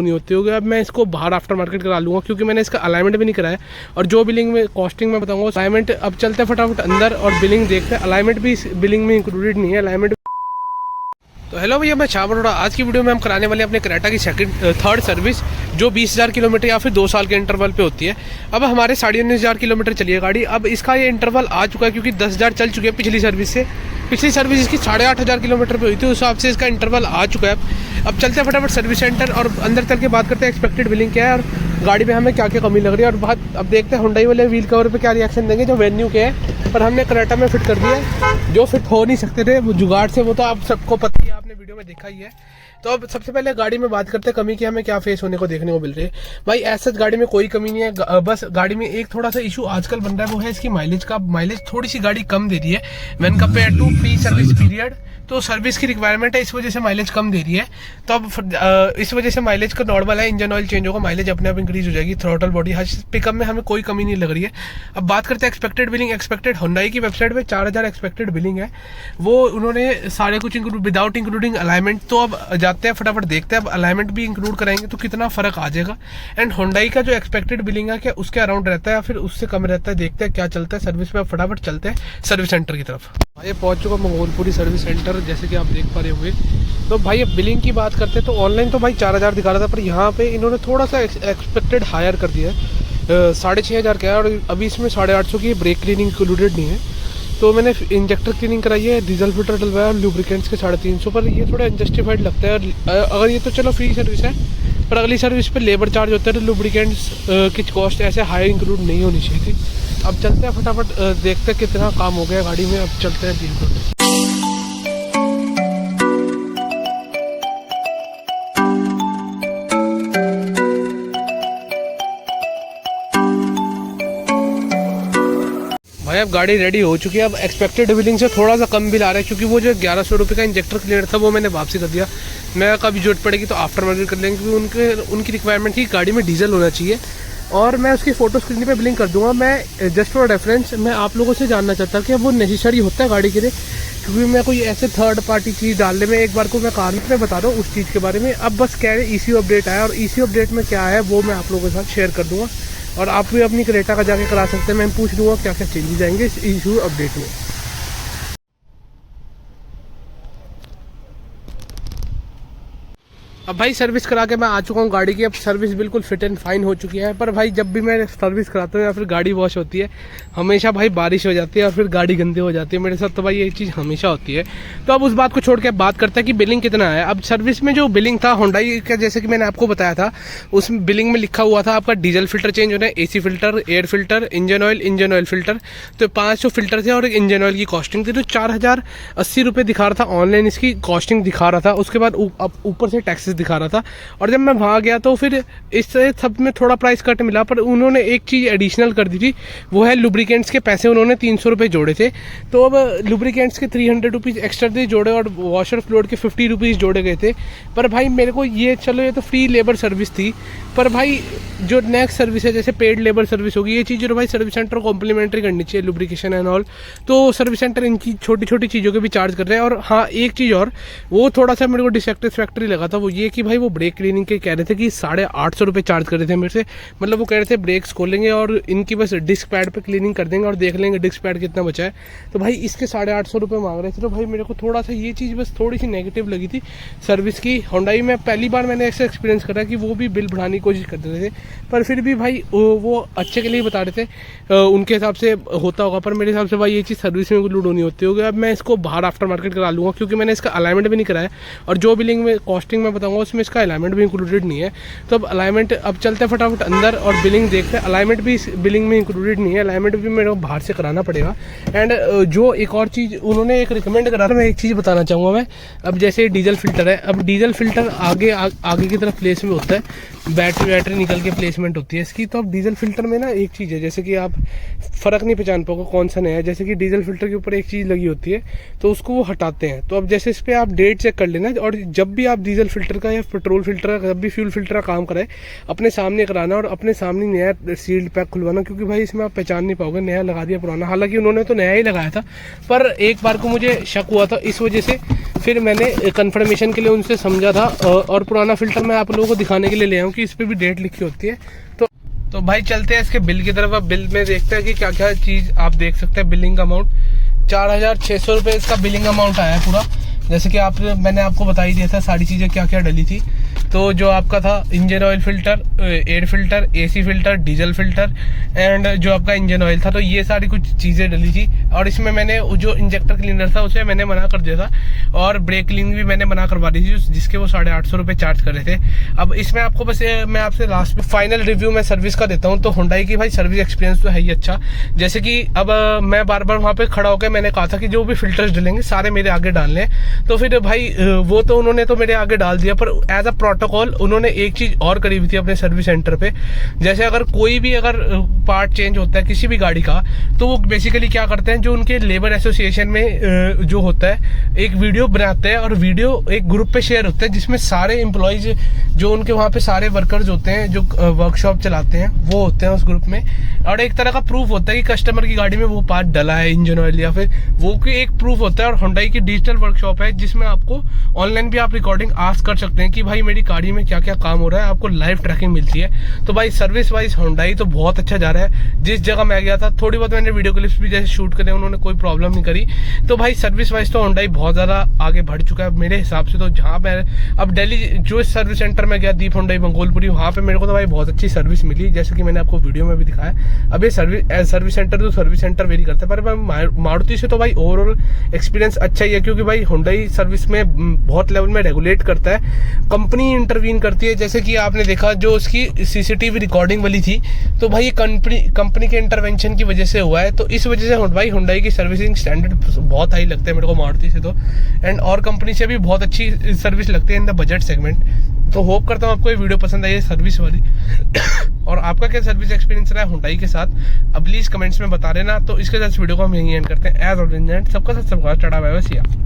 नहीं होती होगी। अब मैं इसको बाहर आफ्टर मार्केट करा लूँगा क्योंकि मैंने इसका अलाइनमेंट भी नहीं कराया, और जो बिलिंग में कॉस्टिंग में बताऊँगा अलाइनमेंट। अब चलते हैं फटाफट अंदर और बिलिंग देखते हैं। अलाइनमेंट भी इस बिलिंग में इंक्लूडेड नहीं है, अलाइनमेंट। तो हेलो भैया, मैं छाबड़ उड़ा। आज की वीडियो में हम कराने वाले हैं अपने क्रेटा की थर्ड सर्विस, जो 20,000 किलोमीटर या फिर 2 साल के इंटरवल पे होती है। अब हमारे 19,500 किलोमीटर चली है गाड़ी। अब इसका ये इंटरवल आ चुका है क्योंकि 10,000 चल चुके हैं पिछली सर्विस से। पिछली सर्विस इसकी 8,500 किलोमीटर पे हुई थी, उस हिसाब से इसका इंटरवल आ चुका है। अब चलते हैं फटाफट सर्विस सेंटर और अंदर चल के बात करते हैं एक्सपेक्टेड बिलिंग क्या है और गाड़ी में हमें क्या क्या कमी लग रही है। और बात अब देखते हैं हुंडई वाले व्हील कवर पे क्या रिएक्शन देंगे, जो वेन्यू के हैं पर हमने क्रेटा में फिट कर दिया है। जो फिट हो नहीं सकते थे वो जुगाड़ से, वो तो आप सबको पता ही है, आपने वीडियो में देखा ही है। तो अब सबसे पहले गाड़ी में बात करते हैं कमी की हमें क्या फेस होने को देखने को मिल रही है। भाई ऐसा गाड़ी में कोई कमी नहीं है, बस गाड़ी में एक थोड़ा सा इशू आजकल बन रहा है, वो है इसकी माइलेज का। माइलेज थोड़ी सी गाड़ी कम दे रही है when compare to pre service period. तो सर्विस की रिक्वायरमेंट है, इस वजह से माइलेज कम दे रही है। तो अब इस वजह से माइलेज का नॉर्मल है, इंजन ऑयल चेंज होगा, माइलेज अपने आप इंक्रीज हो जाएगी। थ्रोटल बॉडी हर पिकअप में हमें कोई कमी नहीं लग रही है। अब बात करते हैं एक्सपेक्टेड बिलिंग। एक्सपेक्टेड हुंडई की वेबसाइट पे 4,000 एक्सपेक्टेड बिलिंग है, वो उन्होंने सारे कुछ विदाउट इंक्लूडिंग अलाइनमेंट। तो अब जाते हैं फटाफट देखते हैं, अब अलाइनमेंट भी इंक्लूड कराएंगे तो कितना फर्क आ जाएगा। एंड हुंडई का जो एक्सपेक्टेड बिलिंग है क्या उसके अराउंड रहता है या फिर उससे कम रहता है, देखते हैं क्या चलता है सर्विस पे। अब फटाफट चलते हैं सर्विस सेंटर की तरफ। भाई पहुंच चुका मंगोलपुरी सर्विस सेंटर, जैसे कि आप देख पा रहे होंगे। तो भाई अब बिलिंग की बात करते हैं तो ऑनलाइन तो भाई 4,000 दिखा रहा था, पर यहाँ पे इन्होंने थोड़ा सा एक्सपेक्टेड हायर कर दिया है। 6,500 का है और अभी इसमें 850 की ब्रेक क्लीनिंग इंक्लूडेड नहीं है। तो मैंने इंजेक्टर क्लीनिंग कराई है, डीजल फिल्टर डलवाया और लुब्रिकेंट्स के 350 पर। ये थोड़ा अनजस्टिफाइड लगता है। अगर ये तो चलो फ्री सर्विस है, पर अगली सर्विस पे लेबर चार्ज होता है, तो लुब्रिकेंट्स की कॉस्ट ऐसे हाई इंक्लूड नहीं होनी चाहिए थी। अब चलते हैं फटाफट देखते हैं कितना काम हो गया गाड़ी में। अब चलते हैं डील करते। भाई अब गाड़ी रेडी हो चुकी है। अब एक्सपेक्टेड बिलिंग से थोड़ा सा कम बिल आ रहा है क्योंकि वो जो 1,100 रुपये का इंजेक्टर क्लियर था वो मैंने वापसी कर दिया। मैं कभी जरूरत पड़ेगी तो आफ्टर मार्केट कर लेंगे क्योंकि उनकी रिक्वायरमेंट थी गाड़ी में डीजल होना चाहिए। और मैं उसकी फोटो स्क्रीन पे बिलिंग कर दूंगा। मैं जस्ट फॉर रेफरेंस मैं आप लोगों से जानना चाहता हूँ कि वो नेसेसरी होता है गाड़ी के लिए, क्योंकि मैं कोई ऐसे थर्ड पार्टी चीज़ डालने में एक बार को मैं कारण में बता रहा हूँ उस चीज़ के बारे में। अब बस कह रहे ECU अपडेट आया और ECU अपडेट में क्या है वो मैं आप लोगों के साथ शेयर कर दूंगा और आप भी अपनी क्रेटा का जाके करा सकते हैं। मैं पूछ लूँगा क्या क्या चेंजेस आएंगे इस ECU अपडेट में। अब भाई सर्विस करा के मैं आ चुका हूँ गाड़ी की। अब सर्विस बिल्कुल फिट एंड फाइन हो चुकी है। पर भाई जब भी मैं सर्विस कराता हूँ या फिर गाड़ी वॉश होती है, हमेशा भाई बारिश हो जाती है और फिर गाड़ी गंदी हो जाती है मेरे साथ। तो भाई ये चीज़ हमेशा होती है। तो अब उस बात को छोड़ के बात करते हैं कि बिलिंग कितना है। अब सर्विस में जो बिलिंग था हुंडई का, जैसे कि मैंने आपको बताया था, उस बिलिंग में लिखा हुआ था आपका डीजल फिल्टर चेंज होना है, AC filter, air filter, engine oil filter. तो 500 फिल्टर थे और एक इंजन ऑयल की कॉस्टिंग थी। तो 4,080 रुपये दिखा रहा था ऑनलाइन, इसकी कॉस्टिंग दिखा रहा था। उसके बाद ऊपर से टैक्सेस दिखा रहा था। और जब मैं वहाँ गया तो फिर इससे सब में थोड़ा प्राइस कट मिला, पर उन्होंने एक चीज़ एडिशनल कर दी थी, वो है लुब्रिकेंट्स के पैसे उन्होंने 300 रुपये जोड़े थे। तो अब लुब्रिकेंट्स के 300 रुपीज़ एक्स्ट्रा दे जोड़े और वॉशर फ्लोर के 50 रुपीज़ जोड़े गए थे। पर भाई मेरे को ये चलो ये तो फ्री लेबर सर्विस थी, पर भाई जो नेक्स्ट सर्विस है जैसे पेड लेबर सर्विस होगी, ये चीज़ जो भाई सर्विस सेंटर कॉम्प्लीमेंट्री करनी चाहिए, लुब्रिकेशन एंड ऑल। तो सर्विस सेंटर इनकी छोटी छोटी चीज़ों के भी चार्ज कर रहे हैं। और हाँ एक चीज़ और वो थोड़ा सा मेरे को डिससेटिस्फैक्टरी लगा था, वो ये कि भाई वो ब्रेक क्लीनिंग के कह रहे थे कि 850 रुपये चार्ज कर रहे थे मेरे से। मतलब वो कह रहे थे ब्रेक्स खोलेंगे और इनकी बस डिस्क पैड पे क्लीनिंग कर देंगे और देख लेंगे डिस्क पैड कितना बचा है। तो भाई इसके 850 रुपये मांग रहे थे। तो भाई मेरे को थोड़ा सा ये चीज़ बस थोड़ी सी नेगेटिव लगी थी सर्विस की। हुंडई में पहली बार मैंने ऐसे एक्सपीरियंस करा कि वो भी बिल बढ़ाने की कोशिश कर रहे थे, पर फिर भी भाई वो अच्छे के लिए बता रहे थे, उनके हिसाब से होता होगा। पर मेरे हिसाब से भाई ये चीज़ सर्विस में इंक्लूड होनी होती होगी। अब मैं इसको बाहर आफ्टर मार्केट करा लूँगा क्योंकि मैंने इसका अलाइनमेंट भी नहीं कराया और जो बिलिंग में कॉस्टिंग में बताऊँगा उसमें इसका अलाइनमेंट भी इंक्लूडेड नहीं है। तो अब अलाइनमेंट, अब चलते हैं फटाफट अंदर और बिलिंग देखते हैं। अलाइनमेंट भी इस बिलिंग में इंक्लूडेड नहीं है, अलाइनमेंट भी मेरे को बाहर से कराना पड़ेगा। एंड जो एक और चीज़ उन्होंने एक रिकमेंड करा था, मैं एक चीज़ बताना चाहूँगा मैं। अब जैसे डीजल फिल्टर है, अब डीजल फिल्टर आगे की तरफ प्लेस में होता है, बैटरी निकल के प्लेसमेंट होती है इसकी। तो अब डीजल फिल्टर में ना एक चीज़ है, जैसे कि आप फ़र्क नहीं पहचान पाओगे कौन सा नया है। जैसे कि डीजल फिल्टर के ऊपर एक चीज़ लगी होती है तो उसको वो हटाते हैं। तो अब जैसे इस पर आप डेट चेक कर लेना, और जब भी आप डीजल फिल्टर का या पेट्रोल फिल्टर का, जब भी फ्यूल फिल्टर का काम करे अपने सामने कराना और अपने सामने नया सील्ड पैक खुलवाना, क्योंकि भाई इसमें आप पहचान नहीं पाओगे नया लगा दिया पुराना। हालांकि उन्होंने तो नया ही लगाया था, पर एक बार को मुझे शक हुआ था, इस वजह से फिर मैंने कंफर्मेशन के लिए उनसे समझा था और पुराना फिल्टर मैं आप लोगों को दिखाने के लिए ले आऊँ कि इस पर भी डेट लिखी होती है। तो भाई चलते हैं इसके बिल की तरफ। अब बिल में देखते हैं कि क्या क्या चीज़ आप देख सकते हैं। बिलिंग अमाउंट 4600 रुपये इसका बिलिंग अमाउंट आया है पूरा। जैसे कि मैंने आपको बता ही दिया था सारी चीज़ें क्या क्या डली थी। तो जो आपका था engine oil filter, air filter, AC filter, diesel filter and जो आपका इंजन ऑयल था, तो ये सारी कुछ चीज़ें डली थी। और इसमें मैंने जो इंजेक्टर क्लीनर था उसे मैंने मना कर दिया था, और ब्रेक क्लीन भी मैंने मना करवा दी थी, जिसके वो 850 रुपये चार्ज कर रहे थे। अब इसमें आपको बस मैं आपसे लास्ट में फाइनल रिव्यू में सर्विस का देता हूँ। तो हुंडई की भाई सर्विस एक्सपीरियंस तो है ही अच्छा। जैसे कि अब मैं बार बार वहाँ पे खड़ा होकर मैंने कहा था कि जो भी फिल्टर्स डलेंगे सारे मेरे आगे डालने, तो फिर भाई वो तो उन्होंने तो मेरे आगे डाल दिया, पर एज अ प्रोटोकॉल उन्होंने एक चीज और करी हुई थी अपने सर्विस सेंटर पे। जैसे अगर कोई भी पार्ट चेंज होता है किसी भी गाड़ी का, तो वो बेसिकली क्या करते हैं, जो उनके लेबर एसोसिएशन में जो होता है एक वीडियो बनाते हैं, और वीडियो एक ग्रुप पे शेयर होता है जिसमें सारे एम्प्लॉयज जो उनके वहाँ पे सारे वर्कर्स होते हैं जो वर्कशॉप चलाते हैं वो होते हैं उस ग्रुप में। और एक तरह का प्रूफ होता है कि कस्टमर की गाड़ी में वो पार्ट डला है, इंजन ऑयल या फिर वो की एक प्रूफ होता है। और हुंडई की डिजिटल वर्कशॉप है जिसमें आपको ऑनलाइन भी आप रिकॉर्डिंग आस्क कर सकते हैं कि भाई मेरी गाड़ी में क्या क्या काम हो रहा है, आपको लाइव ट्रैकिंग मिलती है। तो भाई सर्विस वाइज हुंडई तो बहुत अच्छा जा रहा है। जिस जगह मैं गया था थोड़ी बहुत मैंने वीडियो क्लिप्स भी जैसे शूट करे, उन्होंने कोई प्रॉब्लम नहीं करी। तो भाई सर्विस वाइज तो हुंडई बहुत ज़्यादा आगे बढ़ चुका है मेरे हिसाब से। तो जहाँ मैं अब दिल्ली जो सर्विस सेंटर में गया दीप हुंडई मंगोलपुरी, वहाँ पे मेरे को तो भाई बहुत अच्छी सर्विस मिली, जैसे कि मैंने आपको वीडियो में भी दिखाया। अब ये सर्विस सेंटर तो सर्विस सेंटर वेरी करते हैं, पर मारुति से तो भाई ओवरऑल एक्सपीरियंस अच्छा ही है, क्योंकि भाई हुंडई सर्विस में बहुत लेवल में रेगुलेट करता है, कंपनी इंटरवीन करती है। जैसे कि आपने देखा जो उसकी सीसीटीवी रिकॉर्डिंग वाली थी, तो भाई कंपनी के इंटरवेंशन की वजह से हुआ है। तो इस वजह से भाई हुंडई की सर्विसिंग स्टैंडर्ड बहुत हाई लगते हैं मेरे को मारुति से तो, एंड और कंपनी से भी बहुत अच्छी सर्विस लगती है इन द बजट सेगमेंट। तो होप करता हूँ आपको ये वीडियो पसंद आई है सर्विस वाली। और आपका क्या सर्विस एक्सपीरियंस रहा है हुंडई के साथ, अब प्लीज कमेंट्स में बता देना। तो इसके साथ वीडियो को हम यहीं एंड करते हैं। एज ऑलवेज सबका साथ सबका चढ़ा हुआ है।